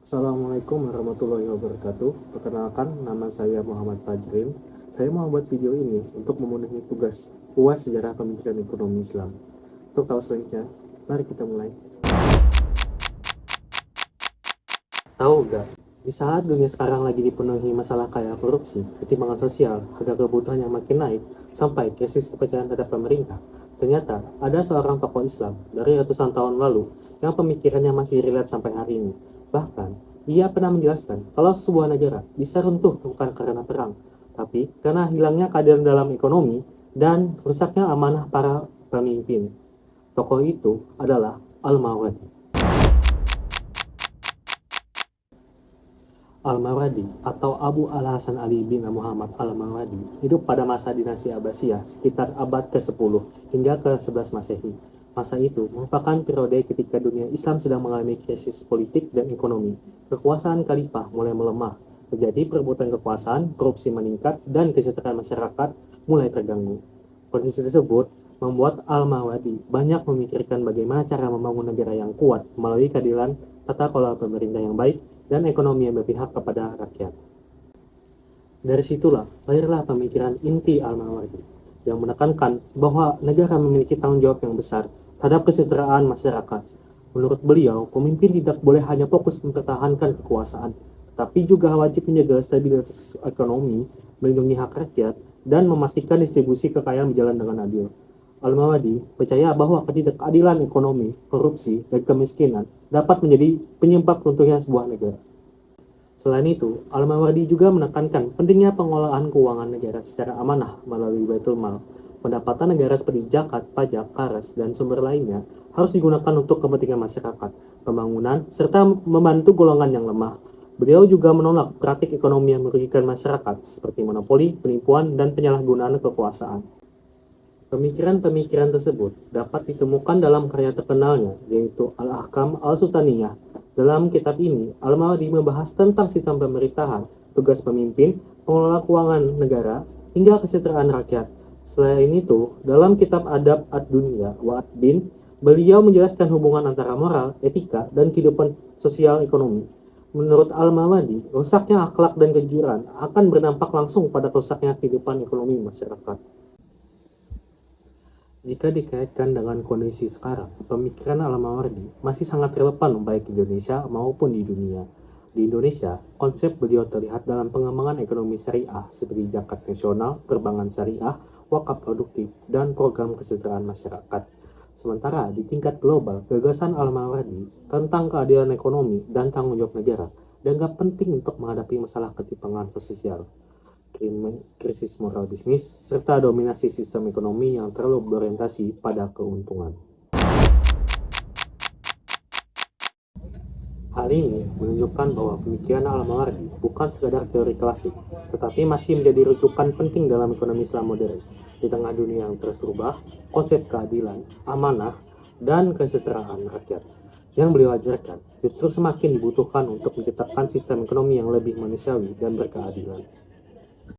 Assalamualaikum warahmatullahi wabarakatuh. Perkenalkan, nama saya Muhammad Fajrin. Saya mau membuat video ini untuk memenuhi tugas UAS Sejarah Pemikiran Ekonomi Islam. Untuk tahu selanjutnya, mari kita mulai. Tahu nggak, di saat dunia sekarang lagi dipenuhi masalah kayak korupsi, ketimpangan sosial, harga kebutuhan yang makin naik, sampai krisis kepercayaan terhadap pemerintah, ternyata ada seorang tokoh Islam dari ratusan tahun lalu yang pemikirannya masih relate sampai hari ini. Bahkan, ia pernah menjelaskan kalau sebuah negara bisa runtuh bukan karena perang, tapi karena hilangnya keadilan dalam ekonomi dan rusaknya amanah para pemimpin. Tokoh itu adalah Al-Mawardi. Al-Mawardi atau Abu Al-Hasan Ali bin Muhammad Al-Mawardi hidup pada masa dinasti Abbasiyah sekitar abad ke-10 hingga ke-11 Masehi. Masa itu merupakan periode ketika dunia Islam sedang mengalami krisis politik dan ekonomi. Kekuasaan khalifah mulai melemah, terjadi perebutan kekuasaan, korupsi meningkat, dan kesejahteraan masyarakat mulai terganggu. Kondisi tersebut membuat Al-Mawardi banyak memikirkan bagaimana cara membangun negara yang kuat melalui keadilan, tata kelola pemerintah yang baik, dan ekonomi yang berpihak kepada rakyat. Dari situlah lahirlah pemikiran inti Al-Mawardi yang menekankan bahwa negara memiliki tanggung jawab yang besar terhadap kesejahteraan masyarakat. Menurut beliau, pemimpin tidak boleh hanya fokus mempertahankan kekuasaan, tetapi juga wajib menjaga stabilitas ekonomi, melindungi hak rakyat, dan memastikan distribusi kekayaan berjalan dengan adil. Al-Mawardi percaya bahwa ketidakadilan ekonomi, korupsi, dan kemiskinan dapat menjadi penyebab runtuhnya sebuah negara. Selain itu, Al-Mawardi juga menekankan pentingnya pengelolaan keuangan negara secara amanah melalui Baitul Mal. Pendapatan negara seperti zakat, pajak, karas, dan sumber lainnya harus digunakan untuk kepentingan masyarakat, pembangunan, serta membantu golongan yang lemah. Beliau juga menolak praktik ekonomi yang merugikan masyarakat, seperti monopoli, penipuan, dan penyalahgunaan kekuasaan. Pemikiran-pemikiran tersebut dapat ditemukan dalam karya terkenalnya, yaitu Al-Ahkam Al-Sultaniyah. Dalam kitab ini, Al-Mawardi membahas tentang sistem pemerintahan, tugas pemimpin, pengelola keuangan negara, hingga kesejahteraan rakyat. Selain itu, dalam kitab Adab Ad-Dunya wa Ad-Din, beliau menjelaskan hubungan antara moral, etika, dan kehidupan sosial ekonomi. Menurut Al-Mawardi, rusaknya akhlak dan kejujuran akan berdampak langsung pada rusaknya kehidupan ekonomi masyarakat. Jika dikaitkan dengan kondisi sekarang, pemikiran Al-Mawardi masih sangat relevan baik di Indonesia maupun di dunia. Di Indonesia, konsep beliau terlihat dalam pengembangan ekonomi syariah seperti zakat nasional, perbankan syariah, wakaf produktif, dan program kesejahteraan masyarakat. Sementara di tingkat global, gagasan Al-Mawardi tentang keadilan ekonomi dan tanggung jawab negara dianggap penting untuk menghadapi masalah ketimpangan sosial, krisis moral bisnis, serta dominasi sistem ekonomi yang terlalu berorientasi pada keuntungan. Hal ini menunjukkan bahwa pemikiran Al-Mawardi bukan sekadar teori klasik, tetapi masih menjadi rujukan penting dalam ekonomi Islam modern. Di tengah dunia yang terus berubah, konsep keadilan, amanah, dan kesejahteraan rakyat yang beliau ajarkan justru semakin dibutuhkan untuk menciptakan sistem ekonomi yang lebih manusiawi dan berkeadilan.